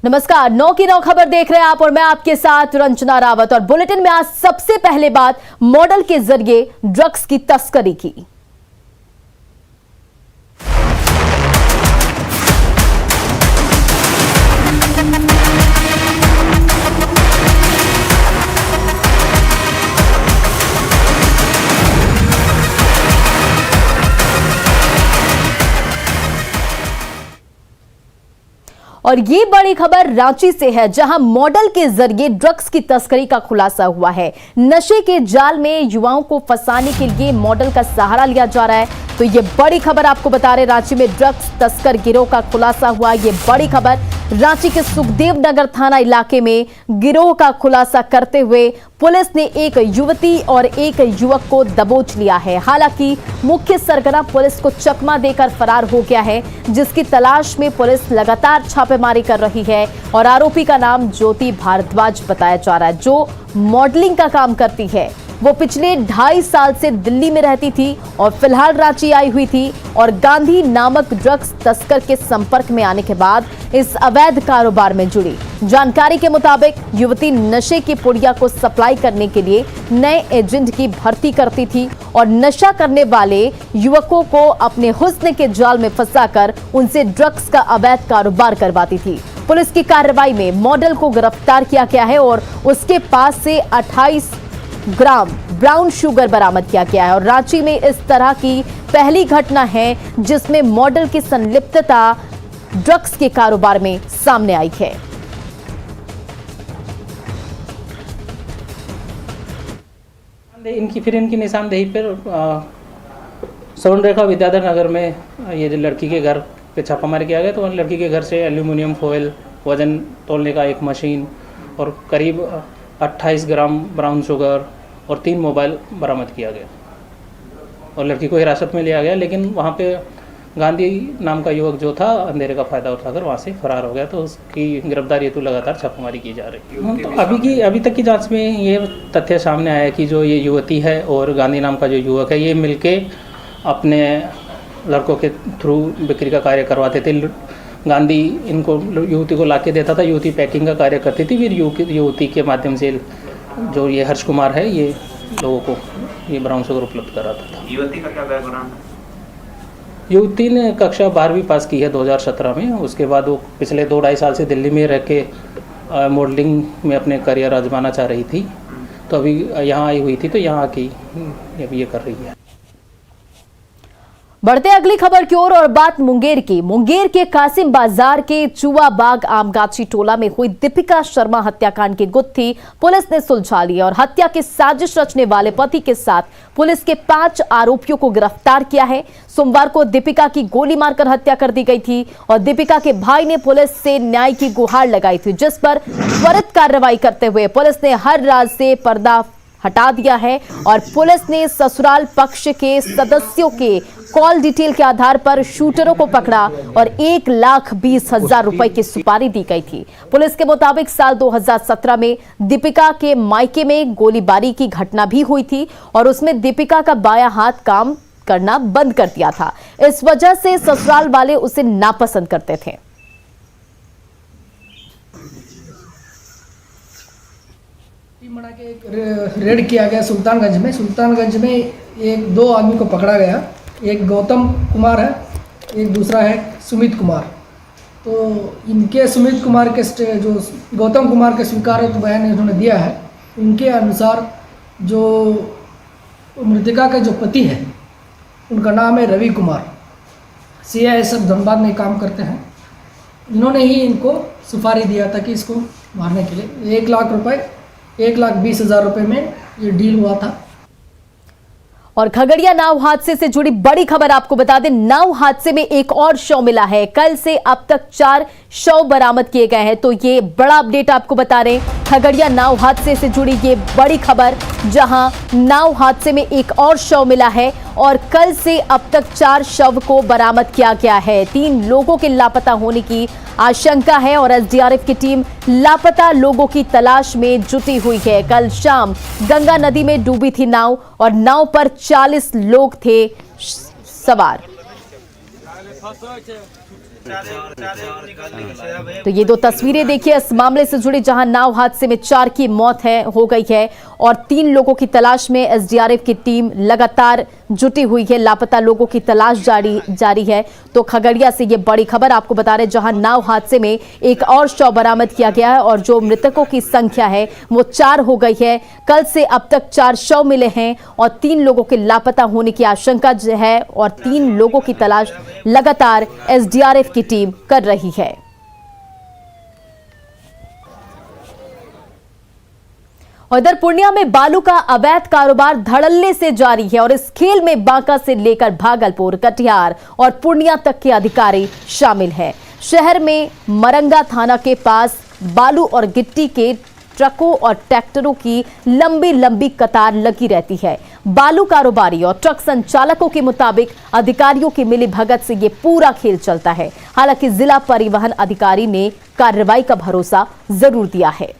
नमस्कार, 9 की 9 खबर देख रहे हैं आप और मैं आपके साथ रंजना रावत। और बुलेटिन में आज सबसे पहले बात मॉडल के जरिए ड्रग्स की तस्करी की। और ये बड़ी खबर रांची से है, जहां मॉडल के जरिए ड्रग्स की तस्करी का खुलासा हुआ है। नशे के जाल में युवाओं को फंसाने के लिए मॉडल का सहारा लिया जा रहा है। तो ये बड़ी खबर आपको बता रहे, रांची में ड्रग्स तस्कर गिरोह का खुलासा हुआ। ये बड़ी खबर रांची के सुखदेव नगर थाना इलाके में गिरोह का खुलासा करते हुए पुलिस ने एक युवती और एक युवक को दबोच लिया है। हालांकि मुख्य सरगना पुलिस को चकमा देकर फरार हो गया है, जिसकी तलाश में पुलिस लगातार छापेमारी कर रही है। और आरोपी का नाम ज्योति भारद्वाज बताया जा रहा है, जो मॉडलिंग का काम करती है। वो पिछले 2.5 साल से दिल्ली में रहती थी और फिलहाल रांची आई हुई थी और गांधी नामक ड्रग्स तस्कर के संपर्क में आने के बाद इस अवैध कारोबार में जुड़ी। जानकारी के मुताबिक युवती नशे की पुड़िया को सप्लाई करने के लिए नए एजेंट की भर्ती करती थी और नशा करने वाले युवकों को अपने हुस्न के जाल में फंसाकर उनसे ड्रग्स का अवैध कारोबार करवाती थी। पुलिस की कार्रवाई में मॉडल को गिरफ्तार किया गया है और उसके पास से 28 ग्राम ब्राउन शुगर बरामद किया गया है। और रांची में इस तरह की पहली घटना है जिसमें मॉडल की संलिप्तता ड्रग्स के कारोबार में सामने आई है। इनकी निशानदेही पर स्वर्ण रेखा विद्याधर नगर में ये लड़की के घर पे छापामारी किया गया। तो लड़की के घर से एल्यूमिनियम फॉयल, वजन तोलने का एक मशीन और करीब 28 ग्राम ब्राउन शुगर और 3 मोबाइल बरामद किया गया और लड़की को हिरासत में लिया गया। लेकिन वहाँ पे गांधी नाम का युवक जो था अंधेरे का फ़ायदा उठाकर वहाँ से फरार हो गया। तो उसकी गिरफ्तारी हेतु लगातार छापेमारी की जा रही है। तो अभी तक की जांच में ये तथ्य सामने आया कि जो ये युवती है और गांधी नाम का जो युवक है, ये मिलके अपने लड़कों के थ्रू बिक्री का कार्य करवाते थे। गांधी इनको युवती को लाके देता था, युवती पैकिंग का कार्य करती थी। फिर युवती के माध्यम से जो ये हर्ष कुमार है, ये लोगों को ये ब्राउन शुगर उपलब्ध कराता था। युवती का क्या बैकग्राउंड है? युवती ने कक्षा 12वीं पास की है 2017 में। उसके बाद वो पिछले 2-2.5 साल से दिल्ली में रह के मॉडलिंग में अपने करियर आजमाना चाह रही थी। तो अभी यहाँ आई हुई थी, तो यहाँ की अभी ये कर रही है। बढ़ते अगली खबर की ओर और बात मुंगेर की। मुंगेर के कासिम बाजार के चुआ बाग आमगाछी टोला में हुई दीपिका शर्मा हत्याकांड की गुत्थी पुलिस ने सुलझा ली और हत्या की साजिश रचने वाले पति के साथ पुलिस के 5 आरोपियों को गिरफ्तार किया है। सोमवार को दीपिका की गोली मारकर हत्या कर दी गई थी और दीपिका के भाई ने पुलिस से न्याय की गुहार लगाई थी, जिस पर त्वरित कार्रवाई करते हुए पुलिस ने हर राज से पर्दा हटा दिया है। और पुलिस ने ससुराल पक्ष के सदस्यों के कॉल डिटेल के आधार पर शूटरों को पकड़ा और 1,20,000 रुपए की सुपारी दी गई थी। पुलिस के मुताबिक साल 2017 में दीपिका के मायके में गोलीबारी की घटना भी हुई थी और उसमें दीपिका का बायां हाथ काम करना बंद कर दिया था। इस वजह से ससुराल वाले उसे नापसंद करते थे। मना के एक रेड किया गया सुल्तानगंज में एक 2 आदमी को पकड़ा गया। एक गौतम कुमार है, एक दूसरा है सुमित कुमार। तो इनके सुमित कुमार के जो गौतम कुमार के स्वीकारोक्त बयान इन्होंने दिया है, उनके अनुसार जो मृतिका के जो पति है उनका नाम है रवि कुमार, CISF धनबाद में काम करते हैं। इन्होंने ही इनको सुपारी दिया था कि इसको मारने के लिए 1 लाख रुपए 1,20,000 रुपए में ये डील हुआ था। और खगड़िया नाव हादसे से जुड़ी बड़ी खबर आपको बता दें, नाव हादसे में एक और शव मिला है। कल से अब तक 4 शव बरामद किए गए हैं। तो ये बड़ा अपडेट आपको बता रहे हैं, खगड़िया नाव हादसे से जुड़ी ये बड़ी खबर, जहां नाव हादसे में एक और शव मिला है और कल से अब तक 4 शव को बरामद किया गया है। 3 लोगों के लापता होने की आशंका है और SDRF की टीम लापता लोगों की तलाश में जुटी हुई है। कल शाम गंगा नदी में डूबी थी नाव और नाव पर 40 लोग थे सवार। तो ये दो तस्वीरें देखिए इस मामले से जुड़ी, जहां नाव हादसे में 4 की मौत हो गई है और 3 लोगों की तलाश में एसडीआरएफ की टीम लगातार जुटी हुई है। लापता लोगों की तलाश जारी है। तो खगड़िया से ये बड़ी खबर आपको बता रहे, जहां नाव हादसे में एक और शव बरामद किया गया है और जो मृतकों की संख्या है वो 4 हो गई है। कल से अब तक 4 शव मिले हैं और 3 लोगों के लापता होने की आशंका है और 3 लोगों की तलाश लगातार एसडीआरएफ की टीम कर रही है। और इधर पूर्णिया में बालू का अवैध कारोबार धड़ल्ले से जारी है और इस खेल में बांका से लेकर भागलपुर, कटिहार और पूर्णिया तक के अधिकारी शामिल हैं। शहर में मरंगा थाना के पास बालू और गिट्टी के ट्रकों और ट्रैक्टरों की लंबी लंबी कतार लगी रहती है। बालू कारोबारी और ट्रक संचालकों के मुताबिक अधिकारियों की मिलीभगत से ये पूरा खेल चलता है। हालांकि जिला परिवहन अधिकारी ने कार्रवाई का भरोसा जरूर दिया है।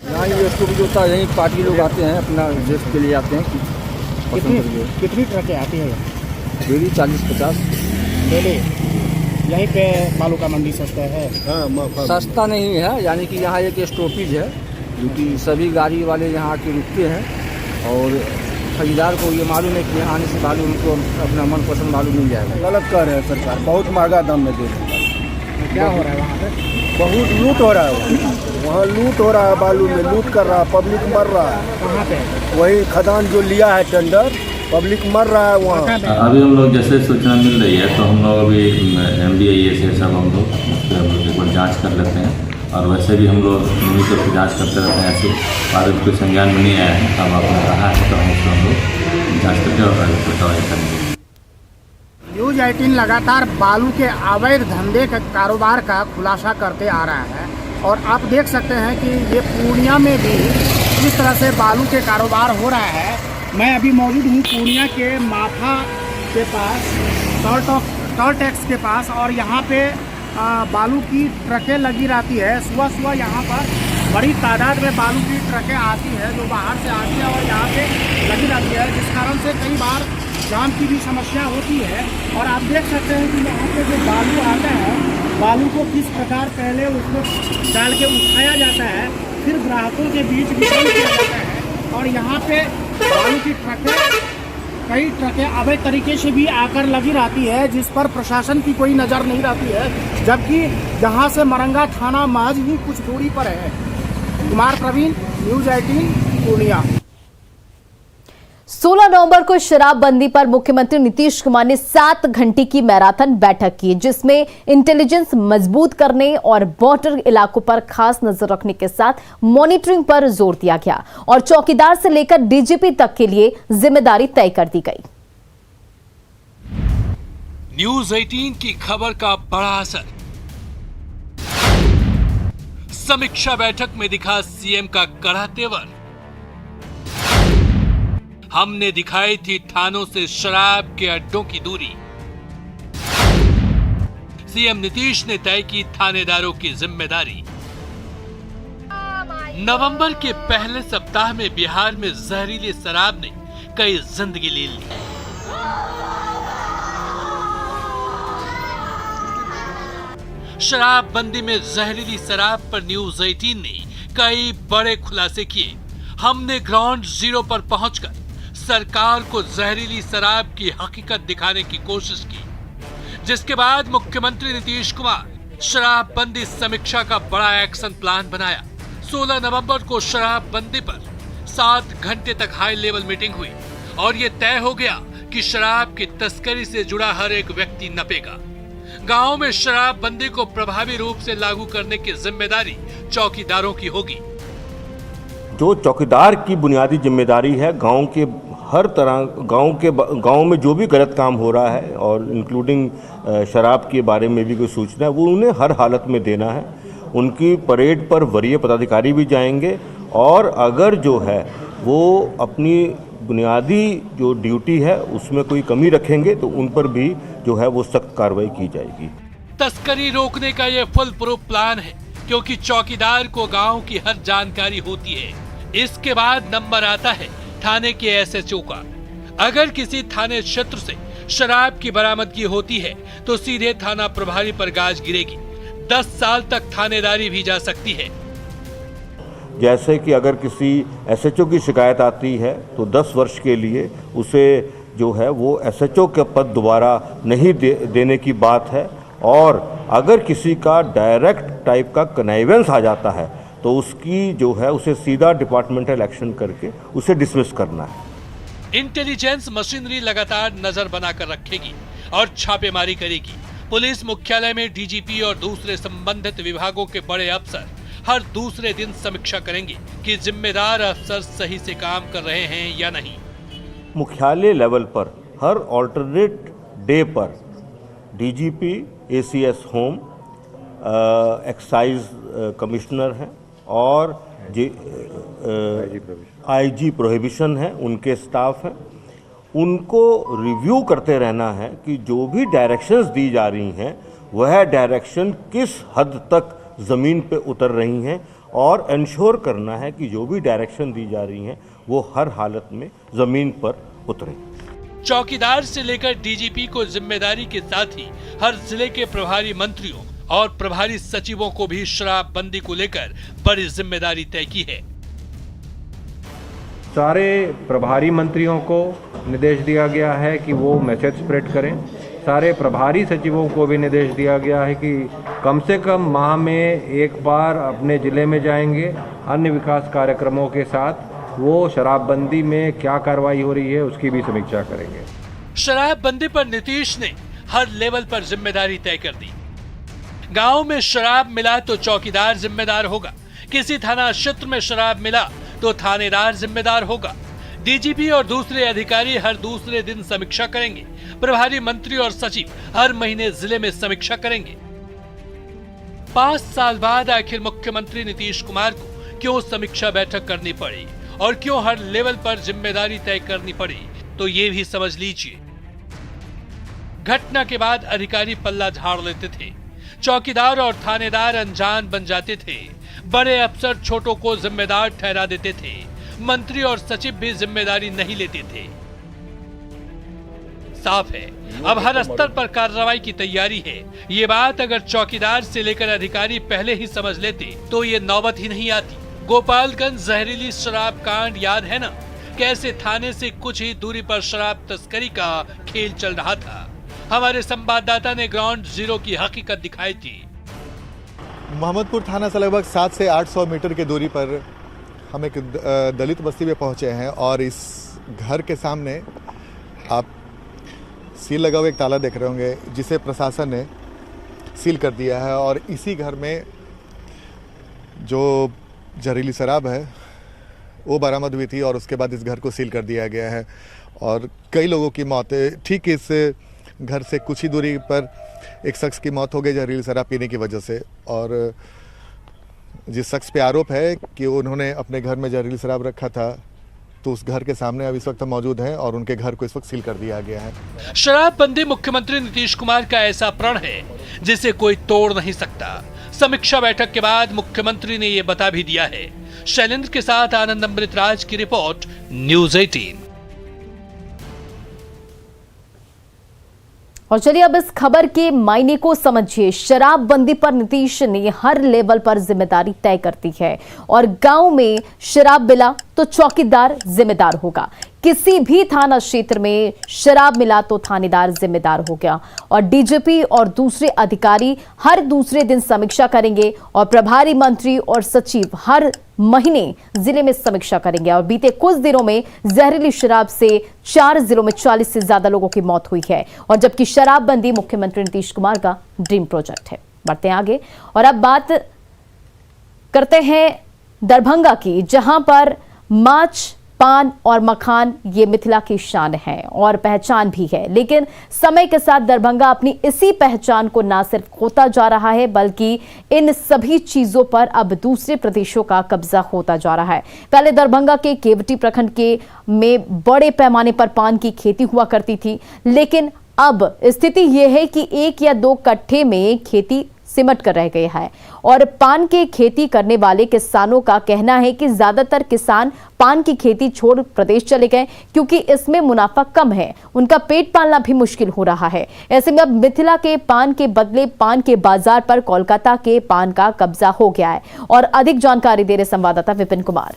यहाँ ये स्टोर जो होता है यहीं पार्टी लोग आते हैं, अपना रेस्ट के लिए आते हैं। कितनी ट्रकें आती हैं डेली 40-50 डेली? यहीं पे बालू का मंडी सस्ता है? सस्ता नहीं है, यानी कि यहाँ एक स्टॉपेज है जो कि सभी गाड़ी वाले यहाँ आके रुकते हैं और खरीदार को ये मालूम है कि यहाँ आने से बालू उनको अपना मनपसंद बालू मिल जाएगा। गलत कर रहे हैं सरकार, बहुत महंगा दाम में दे रही है। क्या हो रहा है वहाँ पे? बहुत लूट हो रहा है, वहाँ लूट हो रहा है, बालू में लूट कर रहा है, पब्लिक मर रहा है। कहाँ पे? वही खदान जो लिया है टेंडर, पब्लिक मर रहा है वहाँ। अभी हम लोग जैसे सूचना मिल रही है तो हम लोग अभी MDIA से सब हम लोग उस पर हम लोग एक बार जाँच कर लेते हैं और वैसे भी हम लोग नियमित रूप से जाँच करते रहते हैं। ऐसे बाद कोई संज्ञान में नहीं आया है, तब आपने कहा है तो हम उसको हम लोग जाँच करके और कार्रवाई करेंगे। न्यूज़ 18 लगातार बालू के अवैध धंधे का कारोबार का खुलासा करते आ रहा है और आप देख सकते हैं कि ये पूर्णिया में भी किस तरह से बालू के कारोबार हो रहा है। मैं अभी मौजूद हूँ पूर्णिया के माथा के पास, टोल टैक्स के पास, और यहाँ पे बालू की ट्रकें लगी रहती है। सुबह सुबह यहाँ पर बड़ी तादाद में बालू की ट्रकें आती है जो बाहर से आती है और यहाँ पे लगी रहती है, जिस कारण से कई बार जाम की भी समस्या होती है। और आप देख सकते हैं कि यहाँ पे जो बालू आता है, बालू को किस प्रकार पहले उसको डाल के उठाया जाता है, फिर ग्राहकों के बीच वितरण किया जाता है। और यहाँ पे बालू की ट्रकें, कई ट्रकें अवैध तरीके से भी आकर लगी रहती है, जिस पर प्रशासन की कोई नज़र नहीं रहती है, जबकि यहाँ से मरंगा थाना महज ही कुछ दूरी पर है। कुमार प्रवीण, न्यूज़ 18 पूर्णिया। 16 नवंबर को शराबबंदी पर मुख्यमंत्री नीतीश कुमार ने 7 घंटे की मैराथन बैठक की, जिसमें इंटेलिजेंस मजबूत करने और बॉर्डर इलाकों पर खास नजर रखने के साथ मॉनिटरिंग पर जोर दिया गया और चौकीदार से लेकर डीजीपी तक के लिए जिम्मेदारी तय कर दी गई। न्यूज़ 18 की खबर का बड़ा असर। समीक्षा बैठक में दिखा सीएम का कड़ा तेवर। हमने दिखाई थी थानों से शराब के अड्डों की दूरी। सीएम नीतीश ने तय की थानेदारों की जिम्मेदारी। नवंबर के पहले सप्ताह में बिहार में जहरीली शराब ने कई जिंदगी ले ली। शराबबंदी में जहरीली शराब पर न्यूज़ 18 ने कई बड़े खुलासे किए। हमने ग्राउंड जीरो पर पहुंचकर सरकार को जहरीली शराब की हकीकत दिखाने की कोशिश की, जिसके बाद मुख्यमंत्री नीतीश कुमार शराबबंदी समीक्षा का बड़ा एक्शन प्लान बनाया। 16 नवंबर को शराबबंदी पर 7 घंटे तक हाई लेवल मीटिंग हुई और ये तय हो गया कि शराब की तस्करी से जुड़ा हर एक व्यक्ति नपेगा। गांव में शराबबंदी को प्रभावी रूप से लागू करने की जिम्मेदारी चौकीदारों की होगी। जो चौकीदार की बुनियादी जिम्मेदारी है गांव के हर तरह गांव में जो भी गलत काम हो रहा है और इंक्लूडिंग शराब के बारे में भी कोई सूचना है वो उन्हें हर हालत में देना है। उनकी परेड पर वरीय पदाधिकारी भी जाएंगे और अगर जो है वो अपनी बुनियादी जो ड्यूटी है उसमें कोई कमी रखेंगे तो उन पर भी जो है वो सख्त कार्रवाई की जाएगी। तस्करी रोकने का ये फुल प्रूफ प्लान है क्योंकि चौकीदार को गांव की हर जानकारी होती है। इसके बाद नंबर आता है थाने के एसएचओ का। अगर किसी थाने क्षेत्र से शराब की बरामदगी होती है तो सीधे थाना प्रभारी पर गाज गिरेगी। 10 साल तक थानेदारी भी जा सकती है। जैसे कि अगर किसी एसएचओ की शिकायत आती है तो 10 वर्ष के लिए उसे जो है वो एसएचओ के पद दोबारा नहीं देने की बात है। और अगर किसी का डायरेक्ट टाइप का कनाइवेंस आ जाता है तो उसकी जो है उसे सीधा डिपार्टमेंटल एक्शन करके उसे डिसमिस करना है। इंटेलिजेंस मशीनरी लगातार नजर बनाकर रखेगी और छापेमारी करेगी। पुलिस मुख्यालय में डीजीपी और दूसरे संबंधित विभागों के बड़े अफसर हर दूसरे दिन समीक्षा करेंगे कि जिम्मेदार अफसर सही से काम कर रहे हैं या नहीं। मुख्यालय लेवल पर हर ऑल्टरनेट डे पर DGP, ACS home, excise commissioner हैं और आईजी प्रोहिबिशन है, उनके स्टाफ हैं। उनको रिव्यू करते रहना है कि जो भी डायरेक्शंस दी जा रही हैं वह डायरेक्शन किस हद तक ज़मीन पे उतर रही हैं और इंश्योर करना है कि जो भी डायरेक्शन दी जा रही हैं वो हर हालत में ज़मीन पर उतरे। चौकीदार से लेकर डीजीपी को जिम्मेदारी के साथ ही हर जिले के प्रभारी मंत्रियों और प्रभारी सचिवों को भी शराबबंदी को लेकर बड़ी जिम्मेदारी तय की है। सारे प्रभारी मंत्रियों को निर्देश दिया गया है कि वो मैसेज स्प्रेड करें। सारे प्रभारी सचिवों को भी निर्देश दिया गया है कि कम से कम माह में एक बार अपने जिले में जाएंगे, अन्य विकास कार्यक्रमों के साथ वो शराबबंदी में क्या कार्रवाई हो रही है उसकी भी समीक्षा करेंगे। शराबबंदी पर नीतीश ने हर लेवल पर जिम्मेदारी तय कर दी। गांव में शराब मिला तो चौकीदार जिम्मेदार होगा, किसी थाना क्षेत्र में शराब मिला तो थानेदार जिम्मेदार होगा। डीजीपी और दूसरे अधिकारी हर दूसरे दिन समीक्षा करेंगे। प्रभारी मंत्री और सचिव हर महीने जिले में समीक्षा करेंगे। 5 साल बाद आखिर मुख्यमंत्री नीतीश कुमार को क्यों समीक्षा बैठक करनी पड़ी और क्यों हर लेवल पर जिम्मेदारी तय करनी पड़ी, तो ये भी समझ लीजिए। घटना के बाद अधिकारी पल्ला झाड़ लेते थे, चौकीदार और थानेदार अनजान बन जाते थे, बड़े अफसर छोटों को जिम्मेदार ठहरा देते थे, मंत्री और सचिव भी जिम्मेदारी नहीं लेते थे। साफ है अब हर स्तर पर कार्रवाई की तैयारी है। ये बात अगर चौकीदार से लेकर अधिकारी पहले ही समझ लेते तो ये नौबत ही नहीं आती। गोपालगंज जहरीली शराब कांड याद है ना, कैसे थाने से कुछ ही दूरी पर शराब तस्करी का खेल चल रहा था। हमारे संवाददाता ने ग्राउंड जीरो की हकीकत दिखाई थी। मोहम्मदपुर थाना से लगभग 700 से 800 मीटर की दूरी पर हम एक दलित बस्ती में पहुंचे हैं और इस घर के सामने आप सील लगा हुआ एक ताला देख रहे होंगे जिसे प्रशासन ने सील कर दिया है। और इसी घर में जो जहरीली शराब है वो बरामद हुई थी और उसके बाद इस घर को सील कर दिया गया है। और कई लोगों की मौतें, ठीक इस घर से कुछ ही दूरी पर एक शख्स की मौत हो गई जहरीली शराब पीने की वजह से। और जिस शख्स पे आरोप है कि उन्होंने अपने घर में जहरीली शराब रखा था तो उस घर के सामने अब इस वक्त मौजूद हैं और उनके घर को इस वक्त सील कर दिया गया है। शराबबंदी मुख्यमंत्री नीतीश कुमार का ऐसा प्रण है जिसे कोई तोड़ नहीं सकता। समीक्षा बैठक के बाद मुख्यमंत्री ने ये बता भी दिया है। शैलेंद्र के साथ आनंद अमृतराज की रिपोर्ट, न्यूज़ 18। और चलिए अब इस खबर के मायने को समझिए। शराबबंदी पर नीतीश ने हर लेवल पर जिम्मेदारी तय कर दी है और गांव में शराब मिला तो चौकीदार जिम्मेदार होगा। किसी भी थाना क्षेत्र में शराब मिला तो थानेदार जिम्मेदार हो गया। और डीजीपी और दूसरे अधिकारी हर दूसरे दिन समीक्षा करेंगे और प्रभारी मंत्री और सचिव हर महीने जिले में समीक्षा करेंगे। और बीते कुछ दिनों में जहरीली शराब से 4 जिलों में 40 से ज्यादा लोगों की मौत हुई है। और जबकि शराबबंदी मुख्यमंत्री नीतीश कुमार का ड्रीम प्रोजेक्ट है। बढ़ते हैं आगे और अब बात करते हैं दरभंगा की, जहां पर माछ, पान और मखान ये मिथिला की शान है और पहचान भी है। लेकिन समय के साथ दरभंगा अपनी इसी पहचान को ना सिर्फ खोता जा रहा है बल्कि इन सभी चीजों पर अब दूसरे प्रदेशों का कब्जा होता जा रहा है। पहले दरभंगा के केवटी प्रखंड में बड़े पैमाने पर पान की खेती हुआ करती थी, लेकिन अब स्थिति यह है कि 1 या 2 कट्ठे में खेती सिमट कर रह गया है। और पान की खेती करने वाले किसानों का कहना है कि ज्यादातर किसान पान की खेती छोड़ प्रदेश चले गए क्योंकि इसमें मुनाफा कम है, उनका पेट पालना भी मुश्किल हो रहा है। ऐसे में अब मिथिला के पान के बदले पान के बाजार पर कोलकाता के पान का कब्जा हो गया है। और अधिक जानकारी दे रहे संवाददाता विपिन कुमार।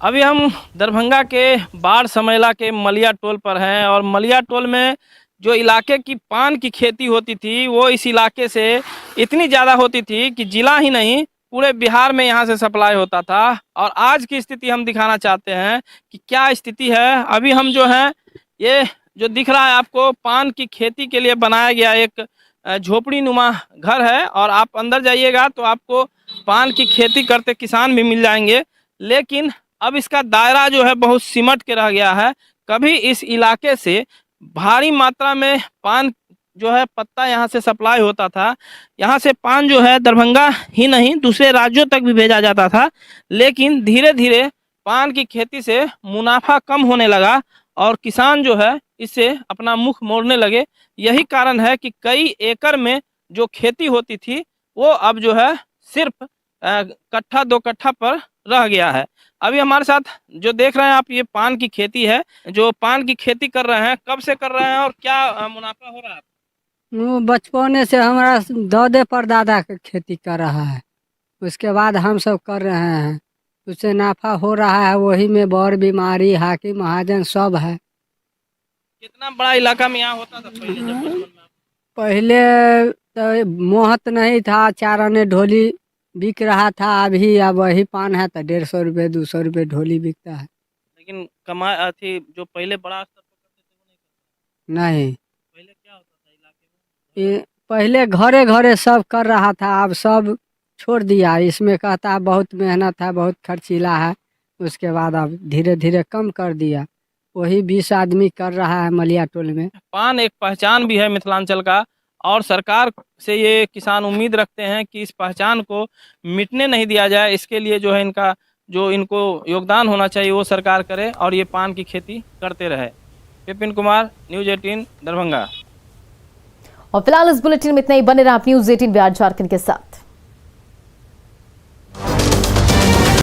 अभी हम दरभंगा के बाढ़ समेला के मलिया टोल पर हैं और मलिया टोल में जो इलाके की पान की खेती होती थी वो इस इलाके से इतनी ज़्यादा होती थी कि जिला ही नहीं पूरे बिहार में यहाँ से सप्लाई होता था। और आज की स्थिति हम दिखाना चाहते हैं कि क्या स्थिति है। अभी हम जो हैं ये जो दिख रहा है आपको पान की खेती के लिए बनाया गया एक झोपड़ी नुमा घर है और आप अंदर जाइएगा तो आपको पान की खेती करते किसान भी मिल जाएंगे। लेकिन अब इसका दायरा जो है बहुत सिमट के रह गया है। कभी इस इलाके से भारी मात्रा में पान जो है पत्ता यहाँ से सप्लाई होता था। यहाँ से पान जो है दरभंगा ही नहीं दूसरे राज्यों तक भी भेजा जाता था। लेकिन धीरे धीरे पान की खेती से मुनाफा कम होने लगा और किसान जो है इससे अपना मुख मोड़ने लगे। यही कारण है कि कई एकड़ में जो खेती होती थी वो अब जो है सिर्फ कट्ठा 2 कट्ठा पर रह गया है। अभी हमारे साथ जो देख रहे हैं आप ये पान की खेती है, जो पान की खेती कर रहे हैं, कब से कर रहे हैं और क्या मुनाफा हो रहा है? वो बचपने से हमारा दादे परदादा का खेती कर रहा है, उसके बाद हम सब कर रहे हैं, उससे नाफा हो रहा है। वही में बड़ बीमारी हाकी महाजन सब है। कितना बड़ा इलाका में यहाँ होता था पहले जब बचपन में? पहले तो मोहत नहीं था, 4 आने ढोली बिक रहा था। अभी अब वही पान है तो 150 रुपये 200 रुपये ढोली बिकता है। लेकिन कमाई थी जो पहले बड़ा स्तर पर करते थे वो नहीं, पहले क्या होता था इलाके में? ये पहले घरे घरे सब कर रहा था, अब सब छोड़ दिया। इसमें कहता बहुत मेहनत है, बहुत खर्चीला है। उसके बाद अब धीरे धीरे कम कर दिया। वही 20 आदमी कर रहा है मलिया टोल में। पान एक पहचान भी है मिथिलांचल का और सरकार से ये किसान उम्मीद रखते हैं कि इस पहचान को मिटने नहीं दिया जाए। इसके लिए जो है इनका जो इनको योगदान होना चाहिए वो सरकार करे और ये पान की खेती करते रहे। विपिन कुमार, न्यूज़ 18 दरभंगा। और फिलहाल इस बुलेटिन में इतना ही। बने रहा आप न्यूज़ 18 बिहार झारखंड के साथ।